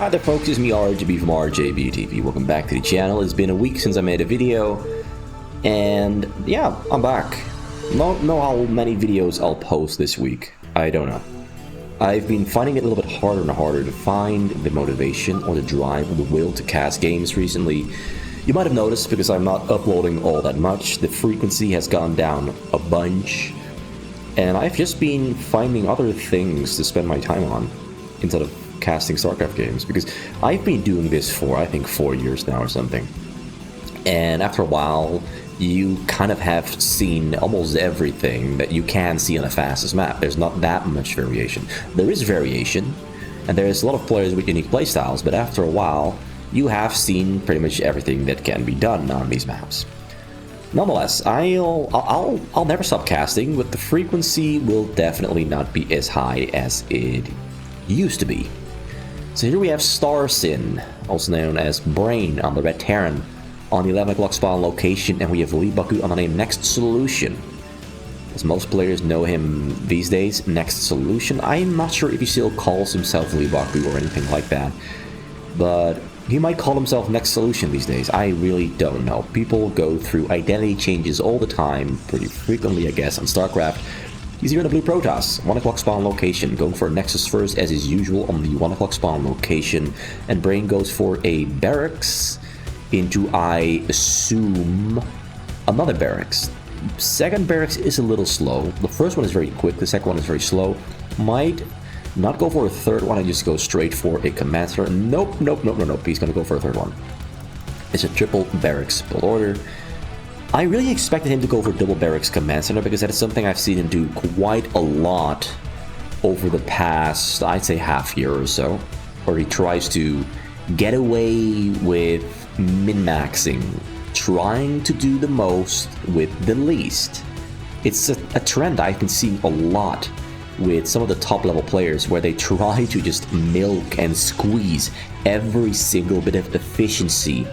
Hi there folks, it's me RGB from RJBTV. Welcome back to the channel. It's been a week since I made a video, and yeah, I'm back. Don't know how many videos I'll post this week. I don't know. I've been finding it a little bit harder and harder to find the motivation or the drive or the will to cast games recently. You might have noticed, because I'm not uploading all that much, the frequency has gone down a bunch, and I've just been finding other things to spend my time on instead of casting StarCraft games, because I've been doing this for I think 4 years now or something, and after a while you kind of have seen almost everything that you can see on the fastest map. There's not that much variation. There is variation, and there's a lot of players with unique playstyles, but after a while you have seen pretty much everything that can be done on these maps. Nonetheless, I'll never stop casting, but the frequency will definitely not be as high as it used to be. So here we have Starsin, also known as Brain, on the red Terran, on the 11 o'clock spawn location, and we have Leebokgu on the name Next Solution. As most players know him these days, Next Solution. I'm not sure if he still calls himself Leebokgu or anything like that, but he might call himself Next Solution these days. I really don't know. People go through identity changes all the time, pretty frequently I guess, on StarCraft. He's here in the blue Protoss, 1 o'clock spawn location, going for a Nexus first as is usual on the 1 o'clock spawn location, and Brain goes for a barracks into, I assume, another barracks. Second barracks is a little slow. The first one is very quick, the second one is very slow. Might not go for a third one and just go straight for a command center. Nope, he's gonna go for a third one. It's a triple barracks build order. I really expected him to go for double barracks command center, because that is something I've seen him do quite a lot over the past, I'd say, half year or so, where he tries to get away with min-maxing, trying to do the most with the least. It's a trend I've been seeing a lot with some of the top level players, where they try to just milk and squeeze every single bit of efficiency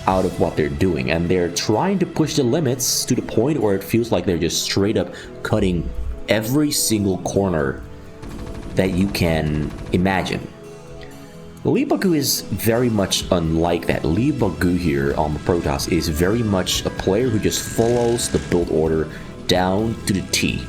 out of what they're doing, and they're trying to push the limits to the point where it feels like they're just straight up cutting every single corner that you can imagine. Leebokgu is very much unlike that. Leebokgu here on the Protoss is very much a player who just follows the build order down to the T.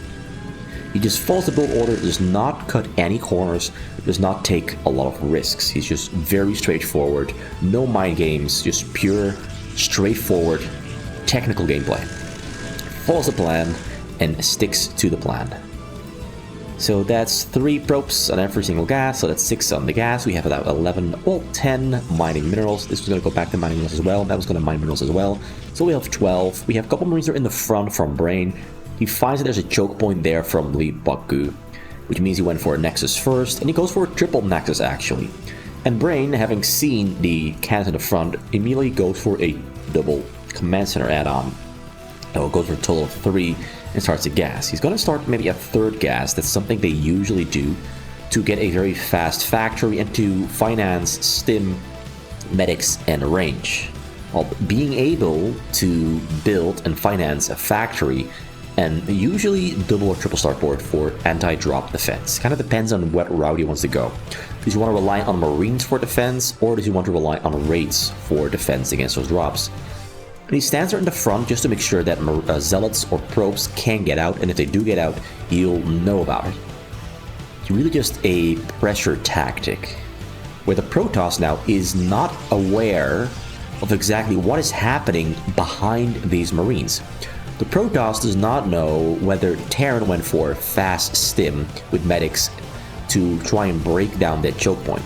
He just follows the build order, does not cut any corners, does not take a lot of risks. He's just very straightforward, no mind games, just pure, straightforward, technical gameplay. Follows the plan and sticks to the plan. So that's 3 probes on every single gas, so that's 6 on the gas. We have about 11, well, 10 mining minerals. This was going to go back to mining minerals as well. That was going to mine minerals as well. So we have 12. We have a couple marines that are in the front from Brain. He finds that there's a choke point there from Leebokgu, which means he went for a Nexus first, and he goes for a triple Nexus actually. And Brain, having seen the cannons in the front, immediately goes for a double command center add-on. So goes for a total of 3 and starts a gas. He's going to start maybe a third gas. That's something they usually do to get a very fast factory and to finance stim, medics, and range. Well, being able to build and finance a factory, and usually double or triple startboard for anti-drop defense. Kind of depends on what route he wants to go. Does he want to rely on Marines for defense, or does he want to rely on raids for defense against those drops? And he stands there in the front just to make sure that zealots or probes can get out, and if they do get out, he'll know about it. It's really just a pressure tactic, where the Protoss now is not aware of exactly what is happening behind these Marines. The Protoss does not know whether Terran went for fast stim with medics to try and break down that choke point.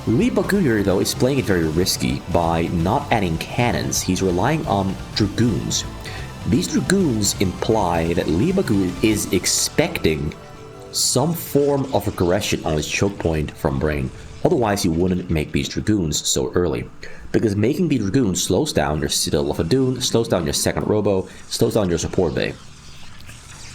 Leebokgu here, though, is playing it very risky by not adding cannons. He's relying on Dragoons. These Dragoons imply that Leebokgu is expecting some form of aggression on his choke point from Brain. Otherwise, he wouldn't make these Dragoons so early. Because making the Dragoon slows down your Citadel of Adun, slows down your second Robo, slows down your support bay.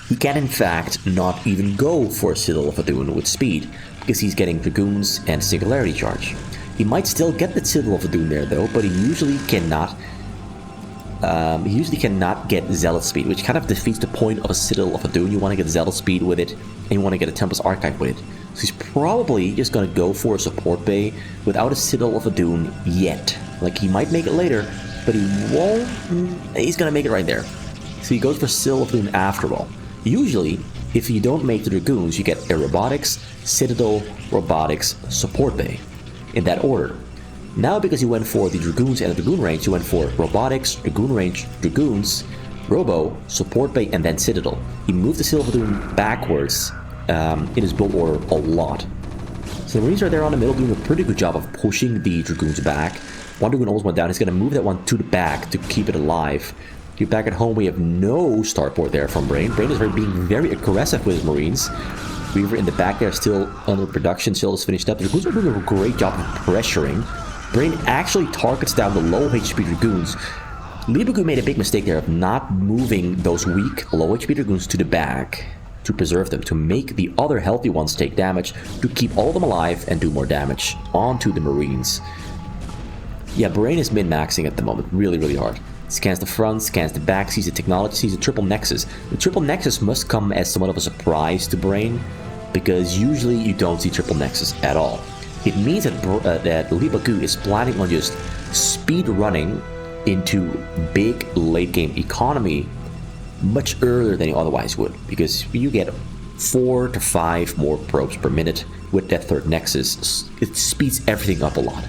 He can in fact not even go for a Citadel of Adun with speed, because he's getting Dragoons and Singularity Charge. He might still get the Citadel of Adun there though, but he usually cannot get Zealot speed, which kind of defeats the point of a Citadel of Adun. You want to get Zealot speed with it, and you want to get a Tempest Archive with it. So he's probably just gonna go for a support bay without a Citadel of a Dune yet. Like, he might make it later, but he won't. He's gonna make it right there. So he goes for Citadel of Dune after all. Usually, if you don't make the Dragoons, you get a Robotics, Citadel, Robotics, Support Bay. In that order. Now, because he went for the Dragoons and the Dragoon range, he went for Robotics, Dragoon range, Dragoons, Robo, Support Bay, and then Citadel. He moved the Citadel of Dune backwards in his build order a lot. So the Marines are there on the middle doing a pretty good job of pushing the Dragoons back. One Dragoon almost went down. He's going to move that one to the back to keep it alive. Here back at home, we have no starport there from Brain. Brain is being very aggressive with his Marines. Weaver in the back there, still under production, still is finished up. The Dragoons are doing a great job of pressuring. Brain actually targets down the low HP Dragoons. Leebokgu made a big mistake there of not moving those weak, low HP Dragoons to the back to preserve them, to make the other healthy ones take damage, to keep all of them alive and do more damage onto the Marines. Yeah, Brain is min-maxing at the moment, really, really hard. Scans the front, scans the back, sees the technology, sees the triple nexus. The triple nexus must come as somewhat of a surprise to Brain, because usually you don't see triple nexus at all. It means that Leebokgu is planning on just speed running into big late game economy much earlier than you otherwise would, because you get 4 to 5 more probes per minute with that third nexus. It speeds everything up a lot.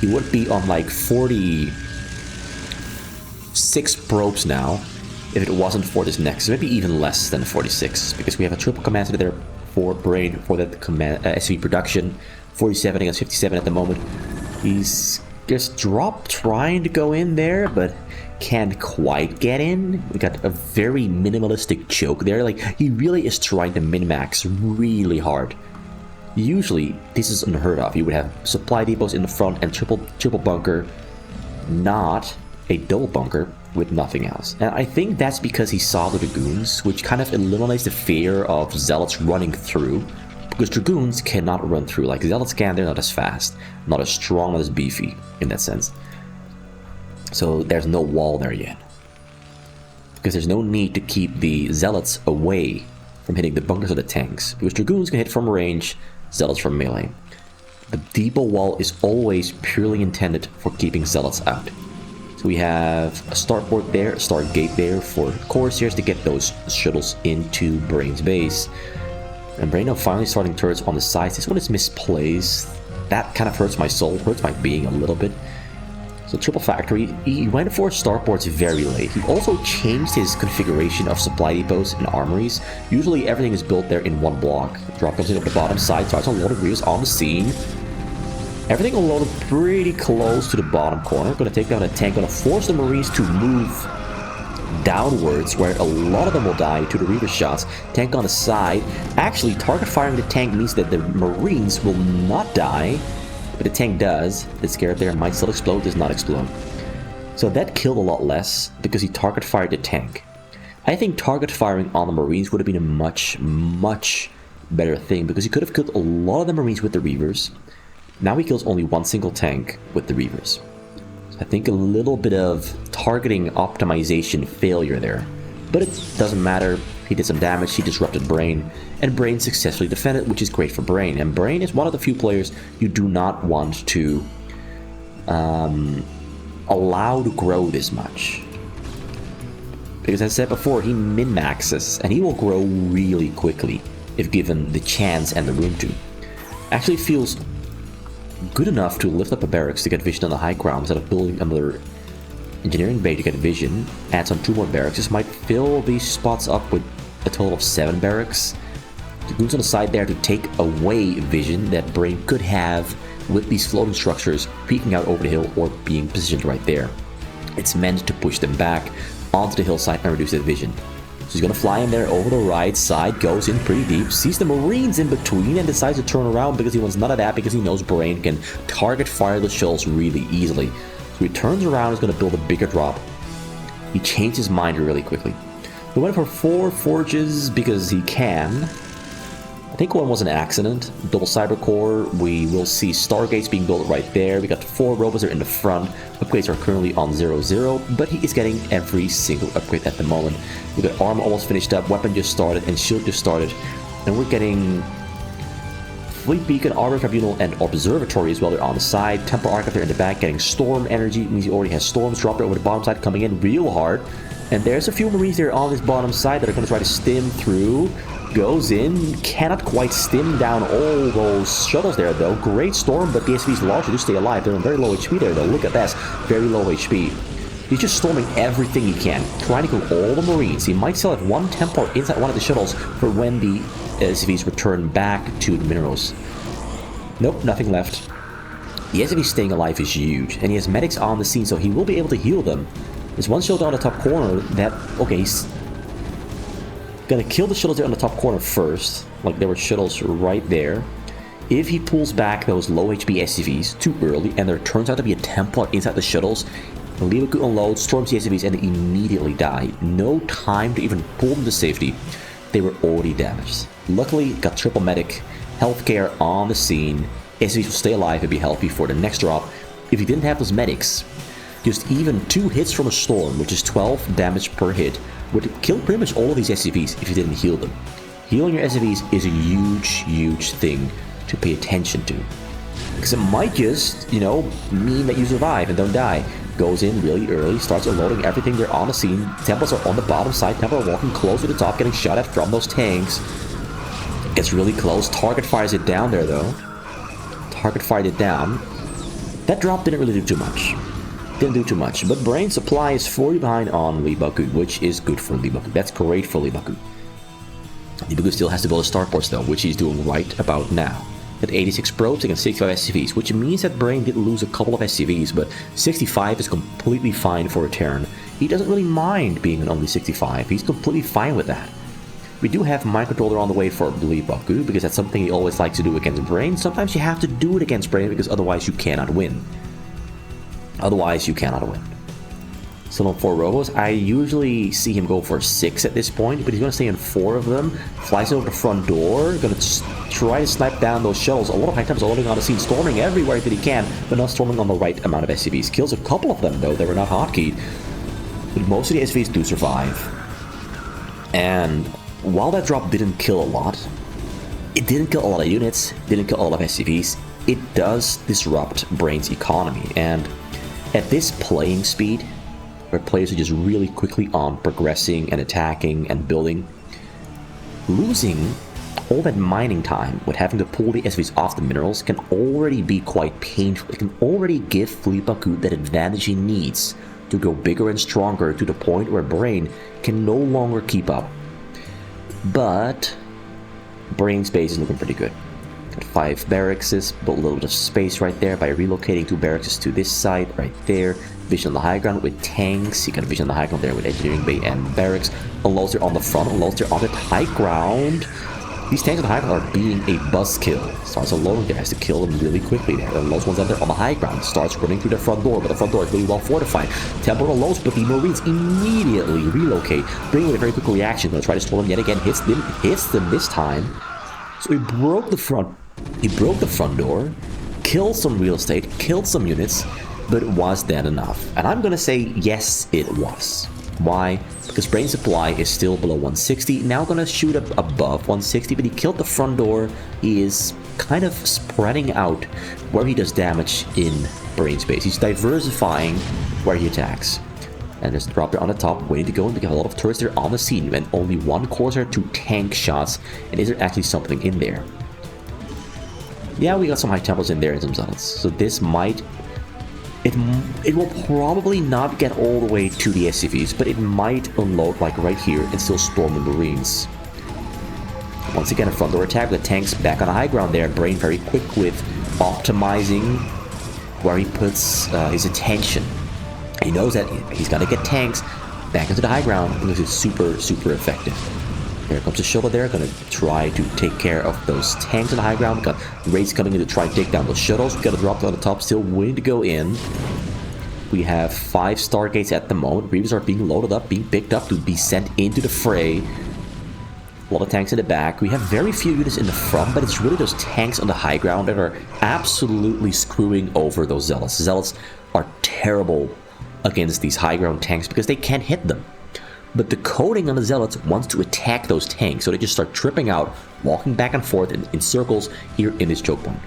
He would be on like 46 probes now if it wasn't for this nexus, maybe even less than 46, because we have a triple command center there for Brain for that command SV production. 47 against 57 at the moment. He's just trying to go in there, but can't quite get in. We got a very minimalistic choke there. Like, he really is trying to min-max really hard. Usually, this is unheard of. You would have supply depots in the front and triple bunker, not a double bunker with nothing else. And I think that's because he saw the Dragoons, which kind of eliminates the fear of Zealots running through, because Dragoons cannot run through. Like, Zealots can, they're not as fast, not as strong, not as beefy in that sense. So there's no wall there yet, because there's no need to keep the Zealots away from hitting the bunkers or the tanks, because Dragoons can hit from range, Zealots from melee. The depot wall is always purely intended for keeping Zealots out. So we have a starport there, a start gate there for Corsairs to get those shuttles into Brain's base. And Brain now finally starting turrets on the sides. This one is misplaced. That kind of hurts my soul, hurts my being a little bit. So triple factory, he went for starports very late. He also changed his configuration of supply depots and armories. Usually everything is built there in one block. Drop comes in up the bottom side, starts unloading Reavers on the scene. Everything unloaded pretty close to the bottom corner. Gonna take down a tank, gonna force the Marines to move downwards, where a lot of them will die to the Reaver shots. Tank on the side. Actually, target firing the tank means that the Marines will not die, but the tank does. The Scarab there might still explode, does not explode. So that killed a lot less, because he target fired the tank. I think target firing on the Marines would have been a much, much better thing, because he could have killed a lot of the Marines with the Reavers. Now he kills only one single tank with the Reavers. So I think a little bit of targeting optimization failure there. But it doesn't matter. He did some damage, he disrupted Brain, and Brain successfully defended, which is great for Brain. And Brain is one of the few players you do not want to allow to grow this much. Because as I said before, he min-maxes, and he will grow really quickly if given the chance and the room to. Actually feels good enough to lift up a barracks to get vision on the high ground instead of building another engineering bay to get vision. Adds on 2 more barracks. This might fill these spots up with a total of 7 barracks. The goons on the side there to take away vision that Brain could have with these floating structures peeking out over the hill or being positioned right there. It's meant to push them back onto the hillside and reduce their vision. So he's gonna fly in there over the right side, goes in pretty deep, sees the Marines in between, and decides to turn around because he wants none of that, because he knows Brain can target fire the shells really easily. So he turns around, he's gonna build a bigger drop. He changed his mind really quickly. He went for 4 forges because he can. I think one was an accident. Double cyber core. We will see stargates being built right there. We got 4 robots there in the front. Upgrades are currently on 0-0, but he is getting every single upgrade at the moment. We got armor almost finished up, weapon just started, and shield just started. And we're getting Fleet Beacon, Arbor Tribunal, and Observatory as well. They're on the side. Temporal Arc up there in the back, getting Storm energy. It means he already has Storms dropped over the bottom side, coming in real hard. And there's a few Marines there on this bottom side that are going to try to stim through. Goes in, cannot quite stim down all those shuttles there though. Great Storm, but the SCVs largely do stay alive. They're on very low HP there though. Look at this, very low HP. He's just storming everything he can, trying to kill all the Marines. He might still have one Templar inside one of the shuttles for when the SCVs return back to the minerals. Nope, nothing left. The SCV staying alive is huge, and he has medics on the scene, so he will be able to heal them. There's one shuttle on the top corner that, okay, he's gonna kill the shuttles there on the top corner first. Like, there were shuttles right there. If he pulls back those low HP SCVs too early, and there turns out to be a Templar inside the shuttles, Leebokgu unloads, storms the SCVs, and they immediately die. No time to even pull them to safety. They were already damaged. Luckily, got triple medic, healthcare on the scene. SCVs will stay alive and be healthy for the next drop. If he didn't have those medics, just even 2 hits from a storm, which is 12 damage per hit, would kill pretty much all of these SCVs if you didn't heal them. Healing your SCVs is a huge thing to pay attention to. Because it might just, you know, mean that you survive and don't die. Goes in really early, starts unloading everything there on the scene. Templars are on the bottom side. Templars are walking close to the top, getting shot at from those tanks. Gets really close. Target fires it down there, though. Target fired it down. That drop didn't really do too much. Didn't do too much. But Brain Supply is 40 behind on Leebokgu, which is good for Leebokgu. That's great for Leebokgu. Leebokgu still has to build a starports, though, which he's doing right about now. At 86 probes against 65 SCVs, which means that Brain did lose a couple of SCVs, but 65 is completely fine for a Terran. He doesn't really mind being an only 65, he's completely fine with that. We do have Mind Controller on the way for Leebokgu, because that's something he always likes to do against Brain. Sometimes you have to do it against Brain, because otherwise you cannot win. Otherwise you cannot win. Still on 4 robos. I usually see him go for 6 at this point, but he's going to stay in 4 of them. Flies over the front door, going to try to snipe down those shells. A lot of high temps are loading on the scene, storming everywhere that he can, but not storming on the right amount of SCVs. Kills a couple of them, though. They were not hotkeyed. But most of the SCVs do survive. And while that drop didn't kill a lot, it didn't kill a lot of units, didn't kill a lot of SCVs, it does disrupt Brain's economy. And at this playing speed, where players are just really quickly on progressing and attacking and building, losing all that mining time with having to pull the SCVs off the minerals can already be quite painful. It can already give Leebokgu that advantage he needs to go bigger and stronger to the point where Brain can no longer keep up. But Brain's base is looking pretty good. Got 5 barracks, built a little bit of space right there by relocating 2 barracks to this side right there. Vision on the high ground with tanks. You got a vision on the high ground there with engineering bay and barracks. Unloads there on the front, unloads there on the high ground. These tanks on the high ground are being a buzzkill. Starts unloading there, has to kill them really quickly there. Unloads ones out there on the high ground. Starts running through the front door, but the front door is really well fortified. Temple unloads, but the Marines immediately relocate, bringing with a very quick reaction. Gonna try to storm them yet again. Hits them this time. So he broke the front door, killed some real estate, killed some units, but was that enough? And I'm gonna say yes, it was. Why? Because Brain Supply is still below 160, now gonna shoot up above 160, but he killed the front door. He is kind of spreading out where he does damage in Brain space. He's diversifying where he attacks. And there's a drop there on the top, waiting to go in. We have a lot of turrets there on the scene, and only 1 Corsair, 2 tank shots. And is there actually something in there? Yeah, we got some high Templars in there and some zealots. So this might... It will probably not get all the way to the SCVs, but it might unload like right here and still storm the Marines. Once again, a front door attack with the tanks back on the high ground there. Brain very quick with optimizing where he puts his attention. He knows that he's got to get tanks back into the high ground, and this is super effective. Here comes the shuttle there, gonna try to take care of those tanks on the high ground. We got raids coming in to try and take down those shuttles. We got a drop on the top, still waiting to go in. We have 5 Stargates at the moment. Reavers are being loaded up, being picked up to be sent into the fray. A lot of tanks in the back. We have very few units in the front, but it's really those tanks on the high ground that are absolutely screwing over those Zealots. Zealots are terrible against these high ground tanks because they can't hit them. but the coding on the Zealots wants to attack those tanks, so they just start tripping out, walking back and forth in circles here in this choke point.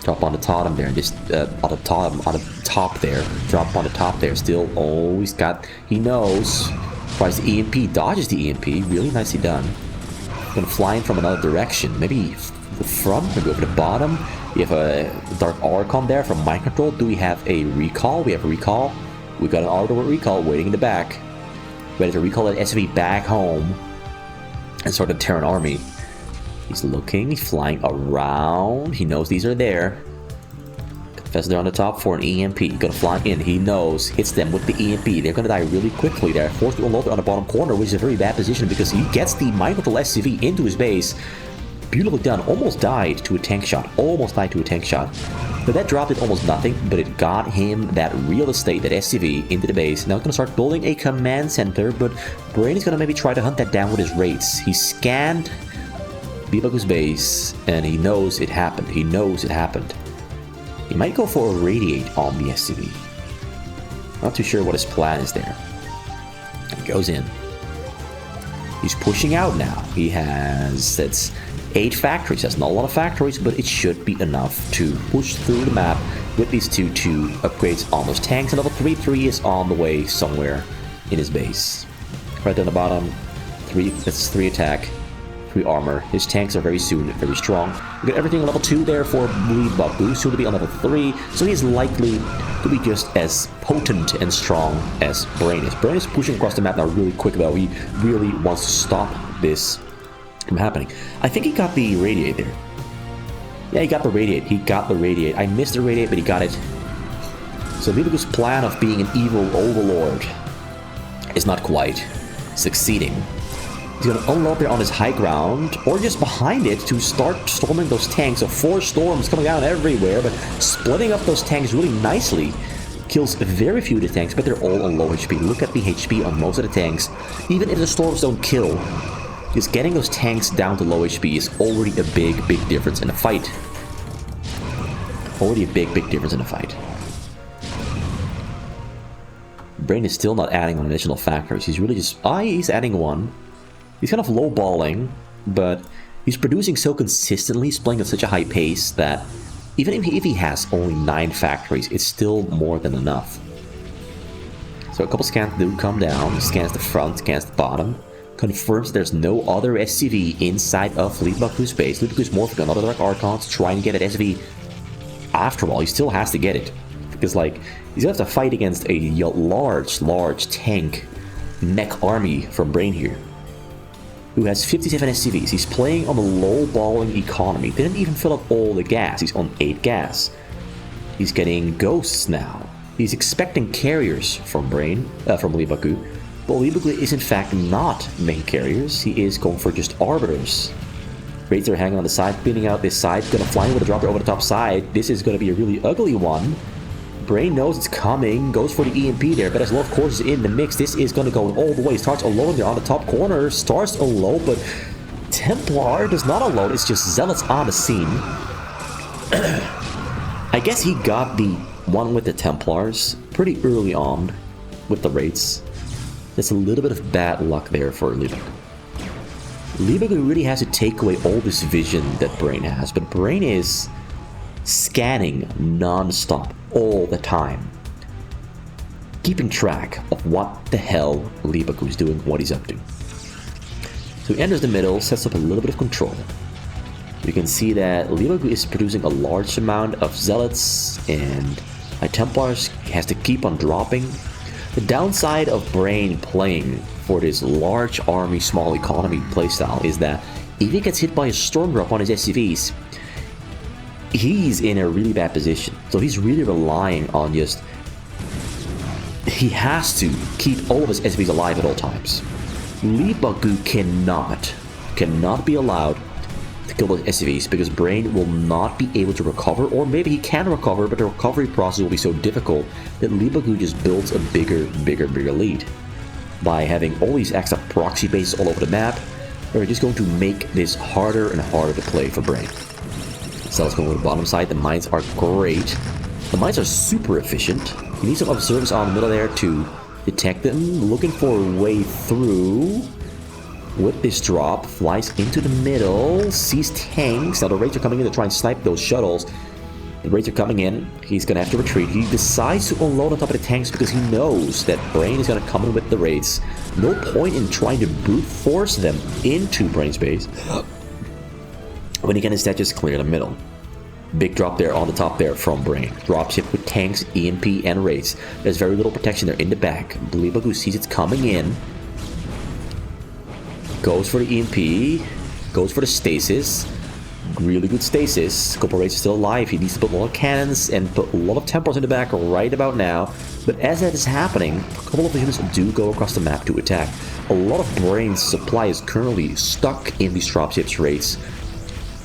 Drop on the bottom there, and just on the top there. Drop on the top there. Still, oh, he knows. Tries the EMP, dodges the EMP. Really nicely done. Gonna fly in from another direction. Maybe the front, maybe over the bottom. We have a Dark Archon there from Mind Control. Do we have a recall? We have a recall. We got an orbital recall waiting in the back. Ready to recall that SV back home and start the Terran army. He's looking, he's flying around. He knows these are there. Confess they're on the top for an EMP. Gonna fly in. He knows. Hits them with the EMP. They're gonna die really quickly. They're forced to unload it on the bottom corner, which is a very bad position because he gets the Mind Control SCV into his base. Beautifully done. Almost died to a tank shot. Almost died to a tank shot. But that dropped it almost nothing, but it got him that real estate, that SCV, into the base. Now he's going to start building a command center, but Brain is going to maybe try to hunt that down with his raids. He scanned Leebokgu's base, and he knows it happened. He knows it happened. He might go for a radiate on the SCV. Not too sure what his plan is there. He goes in. He's pushing out now. He has... that's 8 factories. That's not a lot of factories, but it should be enough to push through the map with these two upgrades on those tanks. And level 3 is on the way somewhere in his base. Right down the bottom, 3. That's 3 attack, 3 armor. His tanks are very strong. We got everything on level 2 there for Leebokgu, soon to be on level 3. So he is likely to be just as potent and strong as Brain is. Brain is pushing across the map now really quick, though. He really wants to stop this from happening. I think he got the radiate there. Yeah, he got the radiate. He got the radiate. I missed the radiate, but he got it. So Leebokgu's plan of being an evil overlord is not quite succeeding. He's going to unload there on his high ground, or just behind it to start storming those tanks. So 4 storms coming down everywhere, but splitting up those tanks really nicely. Kills very few of the tanks, but they're all on low HP. Look at the HP on most of the tanks. Even if the storms don't kill, just getting those tanks down to low HP is already a big difference in a fight. Already a big difference in a fight. Brain is still not adding on additional factories. He's really just... he's adding 1. He's kind of low-balling, but he's producing so consistently, he's playing at such a high pace that even if he has only 9 factories, it's still more than enough. So a couple scans do come down. He scans the front, scans the bottom. Confirms there's no other SCV inside of Leebokgu's base. Leebokgu's morphing another Dark Archon to try and get an SCV. After all, he still has to get it. Because, like, he's going to have to fight against a large tank mech army from Brain here, who has 57 SCVs. He's playing on a low-balling economy. Didn't even fill up all the gas. He's on 8 gas. He's getting ghosts now. He's expecting carriers from Leebokgu. But Leebokgu is in fact not making carriers. He is going for just arbiters. Raids are hanging on the side, pinning out this side. Gonna fly in with a dropper over the top side. This is gonna be a really ugly one. Brain knows it's coming, goes for the EMP there, but as low of course is in the mix, this is gonna go all the way. Starts alone there on the top corner, starts alone, but Templar does not alone, it's just Zealots on the scene. I guess he got the one with the Templars pretty early on with the raids. There's a little bit of bad luck there for Leebokgu. Leebokgu really has to take away all this vision that Brain has, but Brain is scanning non-stop all the time, keeping track of what the hell Leebokgu is doing, what he's up to. So he enters the middle, sets up a little bit of control. You can see that Leebokgu is producing a large amount of Zealots, and my Templars has to keep on dropping. The downside of Brain playing for this large army, small economy playstyle is that if he gets hit by a storm drop on his SCVs, he's in a really bad position. So he's really relying on just... he has to keep all of his SCVs alive at all times. Leebokgu cannot be allowed to kill those SCVs because Brain will not be able to recover, or maybe he can recover, but the recovery process will be so difficult that Leebokgu just builds a bigger lead. By having all these extra proxy bases all over the map, they're just going to make this harder and harder to play for Brain. So let's go to the bottom side. The mines are great. The mines are super efficient. You need some observers on the middle there to Detect them, looking for a way through. With this drop, flies into the middle, sees tanks. Now the raids are coming in to try and snipe those shuttles. The raids are coming in. He's going to have to retreat. He decides to unload on top of the tanks because he knows that Brain is going to come in with the raids. No point in trying to brute force them into Brain's base when he can instead just clear the middle. Big drop there on the top there from Brain. Dropship with tanks, EMP, and raids. There's very little protection there in the back. Leebokgu sees it's coming in. Goes for the EMP. Goes for the stasis. Really good stasis. Couple raids still alive. He needs to put more cannons and put a lot of Templars in the back right about now. But as that is happening, a couple of units do go across the map to attack. A lot of Brain's supply is currently stuck in these dropships raids.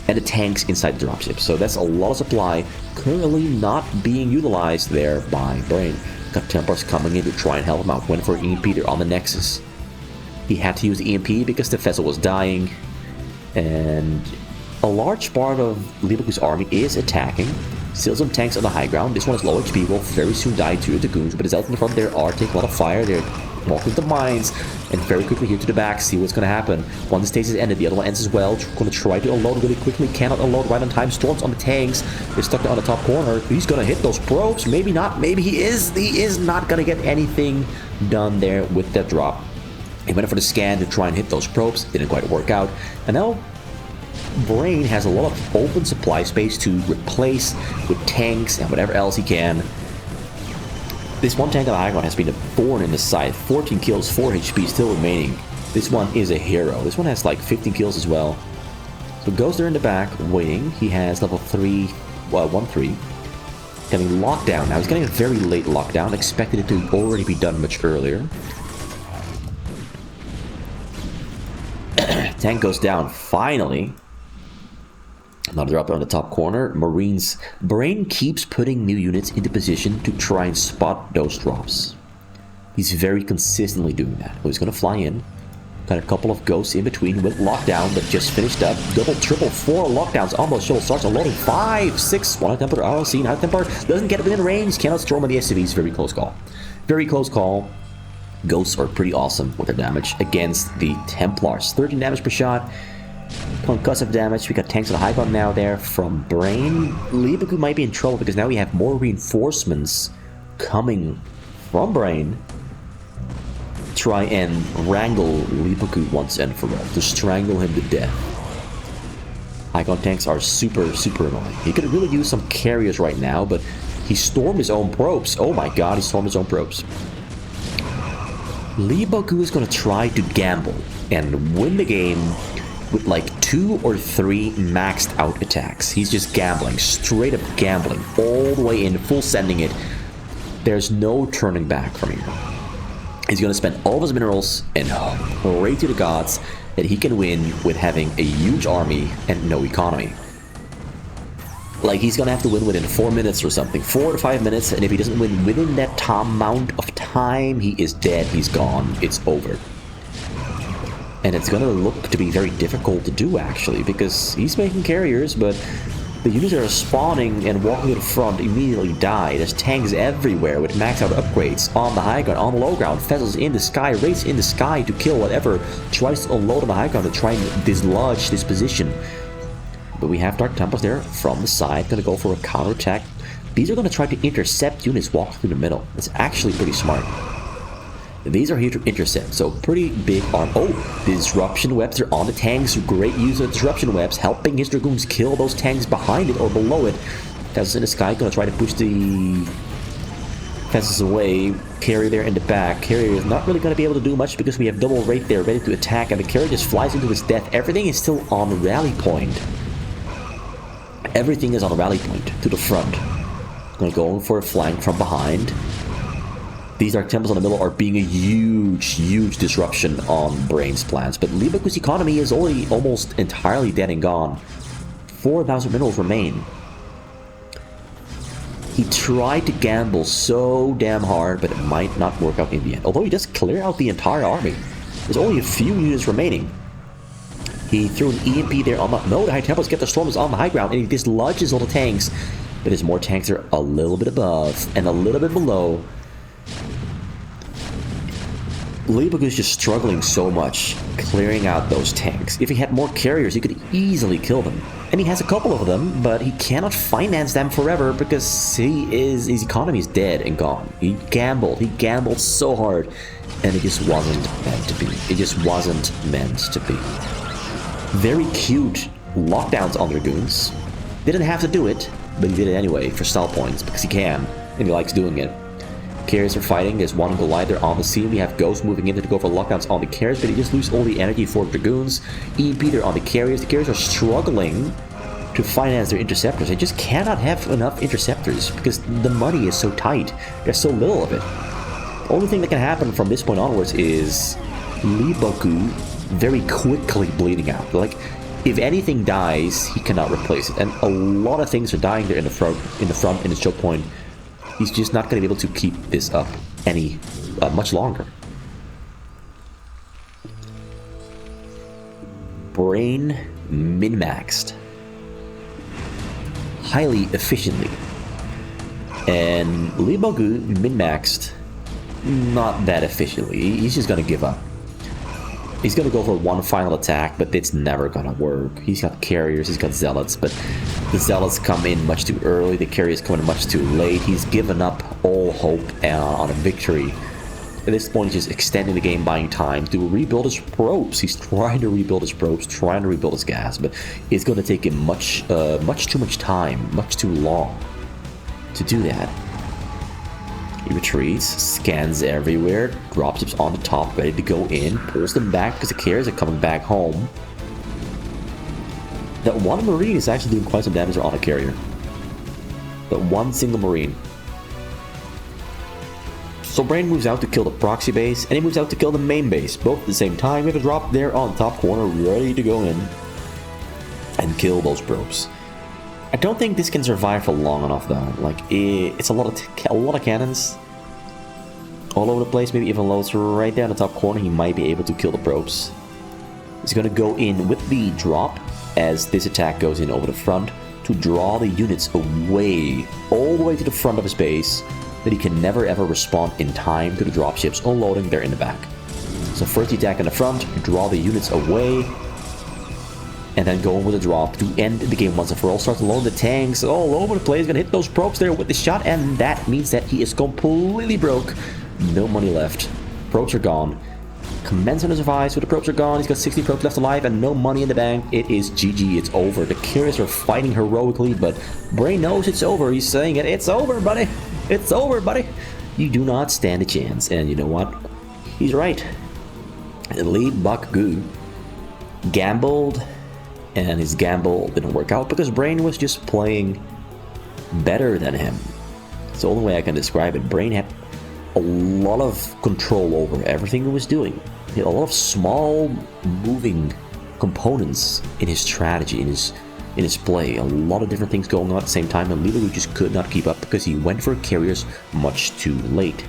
And the tanks inside the dropship. So that's a lot of supply currently not being utilized there by Brain. Got Templars coming in to try and help him out. Went for EMP there on the Nexus. He had to use EMP because the vessel was dying. And a large part of Leebokgu's army is attacking. Still some tanks on the high ground. This one is low HP, will very soon die to the goons. But his elves in the front there are taking a lot of fire. They're walking the mines and very quickly here to the back. See what's going to happen. One the stasis ended, the other one ends as well. Going to try to unload really quickly. Cannot unload right on time. Storms on the tanks. They're stuck on the top corner. He's going to hit those probes. Maybe not. Maybe he is. He is not going to get anything done there with that drop. He went for the scan to try and hit those probes. Didn't quite work out. And now Brain has a lot of open supply space to replace with tanks and whatever else he can. This one tank on the high ground has been a thorn in the side. 14 kills, 4 HP still remaining. This one is a hero. This one has like 15 kills as well. So goes there in the back, waiting. He has level 3, 1-3. Getting lockdown. Now he's getting a very late lockdown. Expected it to already be done much earlier. Tank goes down, finally. Another drop on the top corner. Marines. Brain keeps putting new units into position to try and spot those drops. He's very consistently doing that. He's going to fly in. Got a couple of ghosts in between with lockdown that just finished up. Double, triple, 4 lockdowns. Almost shuttle starts unloading. 5, 6. 1 temper. RLC. Now temper doesn't get within range. Cannot storm on the SCVs. Very close call. Very close call. Ghosts are pretty awesome with their damage against the Templars. 13 damage per shot. Concussive damage. We got tanks on the high ground now there from Brain. Leebokgu might be in trouble because now we have more reinforcements coming from Brain. Try and wrangle Leebokgu once and for all. To strangle him to death. High ground tanks are super, super annoying. He could really use some carriers right now, but he stormed his own probes. Oh my god, he stormed his own probes. Leebokgu is going to try to gamble and win the game with like 2 or 3 maxed out attacks. He's just gambling, straight up gambling, all the way in, full sending it. There's no turning back from here. He's going to spend all of his minerals and pray to the gods that he can win with having a huge army and no economy. Like, he's going to have to win within 4 minutes or something. 4 to 5 minutes, and if he doesn't win within that amount of time, he is dead, he's gone, it's over. And it's going to look to be very difficult to do, actually, because he's making carriers, but the units that are spawning and walking to the front immediately die. There's tanks everywhere with maxed out upgrades on the high ground, on the low ground, vessels in the sky, raids in the sky to kill whatever tries to unload on the high ground to try and dislodge this position. But we have Dark Templars there from the side, going to go for a counterattack. These are going to try to intercept units walking through the middle. It's actually pretty smart. These are here to intercept, so pretty big arm. Oh, disruption webs are on the tanks. Great use of disruption webs, helping his dragoons kill those tanks behind it or below it. Vessels in the sky, going to try to push the vessels away. Carrier there in the back. Carrier is not really going to be able to do much because we have double rate there ready to attack, and the carrier just flies into his death. Everything is still on rally point. Everything is on a rally point to the front. Going to go for a flank from behind. These Dark Templars on the middle are being a huge, huge disruption on Brain's plans. But Leebokgu's economy is already almost entirely dead and gone. 4,000 minerals remain. He tried to gamble so damn hard, but it might not work out in the end. Although he does clear out the entire army. There's only a few units remaining. He threw an EMP there on the... No, the High Templars get the stormers on the high ground, and he dislodges all the tanks. But there's more tanks there a little bit above and a little bit below. Leebokgu is just struggling so much clearing out those tanks. If he had more carriers, he could easily kill them. And he has a couple of them, but he cannot finance them forever because his economy is dead and gone. He gambled so hard, and it just wasn't meant to be. It just wasn't meant to be. Very cute lockdowns on Dragoons. Didn't have to do it, but he did it anyway for stall points because he can, and he likes doing it. Carriers are fighting. There's one Collider on the scene. We have Ghost moving in to go for lockdowns on the carriers, but he just loses all the energy for Dragoons. EP there on the carriers. The carriers are struggling to finance their interceptors. They just cannot have enough interceptors because the money is so tight. There's so little of it. The only thing that can happen from this point onwards is Leebokgu very quickly bleeding out. Like, if anything dies, he cannot replace it. And a lot of things are dying there in the front, in his choke point. He's just not going to be able to keep this up much longer. Brain min-maxed. Highly efficiently. And Leebokgu min-maxed not that efficiently. He's just going to give up. He's going to go for one final attack, but it's never going to work. He's got carriers, he's got zealots, but the zealots come in much too early, the carriers come in much too late. He's given up all hope on a victory. At this point, he's just extending the game, buying time to rebuild his probes. He's trying to rebuild his probes, trying to rebuild his gas, but it's going to take him much too much time, much too long to do that. He retreats, scans everywhere, dropships on the top, ready to go in, pulls them back because the carriers are coming back home. That one Marine is actually doing quite some damage on a carrier. But one single Marine. So Brain moves out to kill the proxy base, and he moves out to kill the main base, both at the same time. We have a drop there on the top corner, ready to go in and kill those probes. I don't think this can survive for long enough though. Like, it's a lot of cannons all over the place. Maybe even loads right down the top corner. He might be able to kill the probes. He's gonna go in with the drop as this attack goes in over the front to draw the units away, all the way to the front of his base, that he can never ever respond in time to the dropships unloading there in the back. So first the attack in the front, draw the units away, and then go in with a drop to end the game once and for all. Start to load the tanks all over the place. Gonna hit those probes there with the shot, and that means that he is completely broke. No money left. Probes are gone. Commencement survives, so the probes are gone. He's got 60 probes left alive and no money in the bank. It is GG, it's over. The carriers are fighting heroically, but Brain knows it's over. He's saying it. It's over, buddy. It's over, buddy. You do not stand a chance. And you know what? He's right. Leebokgu gambled, and his gamble didn't work out because Brain was just playing better than him. It's the only way I can describe it. Brain had a lot of control over everything he was doing. He had a lot of small moving components in his strategy, in his play. A lot of different things going on at the same time, and Leebokgu just could not keep up because he went for carriers much too late.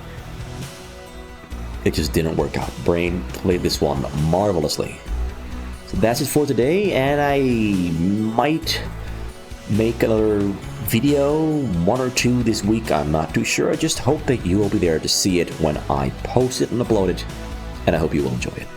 It just didn't work out. Brain played this one marvelously. So that's it for today, and I might make another video, one or two this week. I'm not too sure. I just hope that you will be there to see it when I post it and upload it, and I hope you will enjoy it.